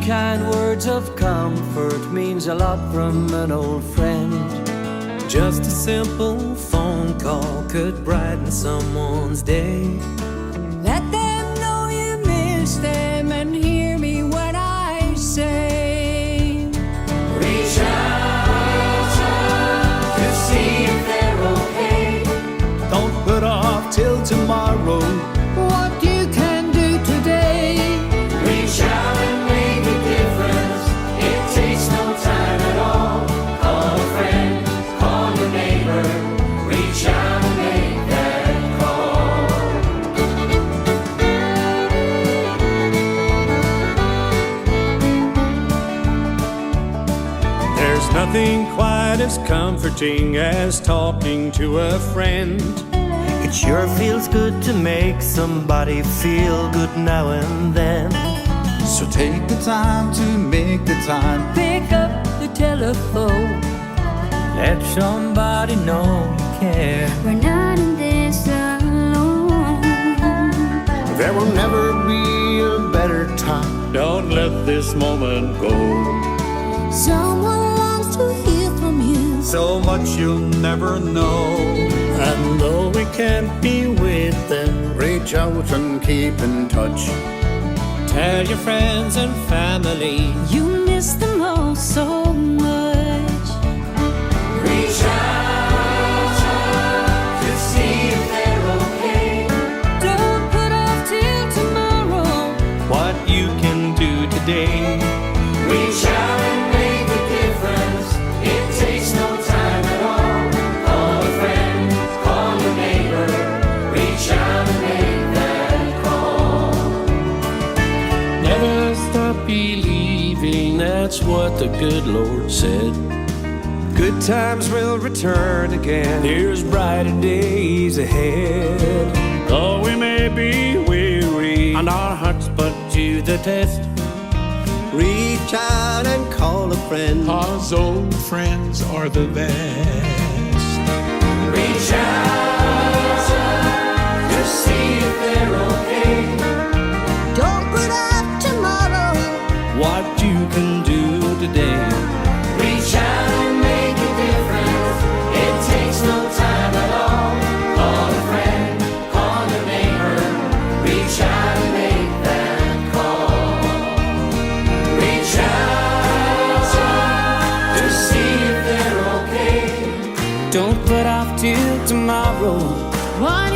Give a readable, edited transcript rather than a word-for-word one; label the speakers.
Speaker 1: kind words of comfort means a lot from an old friend. Just a simple phone call could brighten someone's day.
Speaker 2: Let them know you miss them and hear me when I say,
Speaker 1: Reach out to see if they're okay.
Speaker 3: Don't put off till tomorrow
Speaker 2: what you can do today.
Speaker 1: Reach out and make a difference. It takes no time at all. Call a friend, call your neighbor. Reach out and make that call.
Speaker 3: There's nothing quite as comforting as talking to a friend.
Speaker 1: It sure feels good to make somebody feel good now and then.
Speaker 4: So take the time to make the time.
Speaker 2: Pick up the telephone.
Speaker 1: Let somebody know you care.
Speaker 2: We're not in this alone.
Speaker 4: There will never be a better time.
Speaker 3: Don't let this moment go.
Speaker 2: Someone longs to hear from you.
Speaker 4: So much you'll never know.
Speaker 3: And though we can't be with them,
Speaker 4: Reach out and keep in touch.
Speaker 3: tell your friends and family.
Speaker 2: You miss them all so much.
Speaker 1: Reach out to see if they're okay.
Speaker 2: Don't put off till tomorrow
Speaker 1: What you can do today. Reach out and make a difference. It takes no time at all. Call a friend, call your neighbor. Reach out and make that call. Never stop believing, that's what the good Lord said. Good times will return again. There's brighter days ahead.
Speaker 3: Though we may be weary
Speaker 1: And our hearts put to the test. Reach out and call a friend.
Speaker 5: 'Cause old friends are the best.
Speaker 1: Reach out to see if they're okay.
Speaker 2: Don't put off tomorrow
Speaker 1: What you can do today. Reach out and make a difference. It takes no time at all. Call a friend, call your neighbor. Reach out and make that call. Reach out to see if they're okay. Don't put off till tomorrow.
Speaker 2: What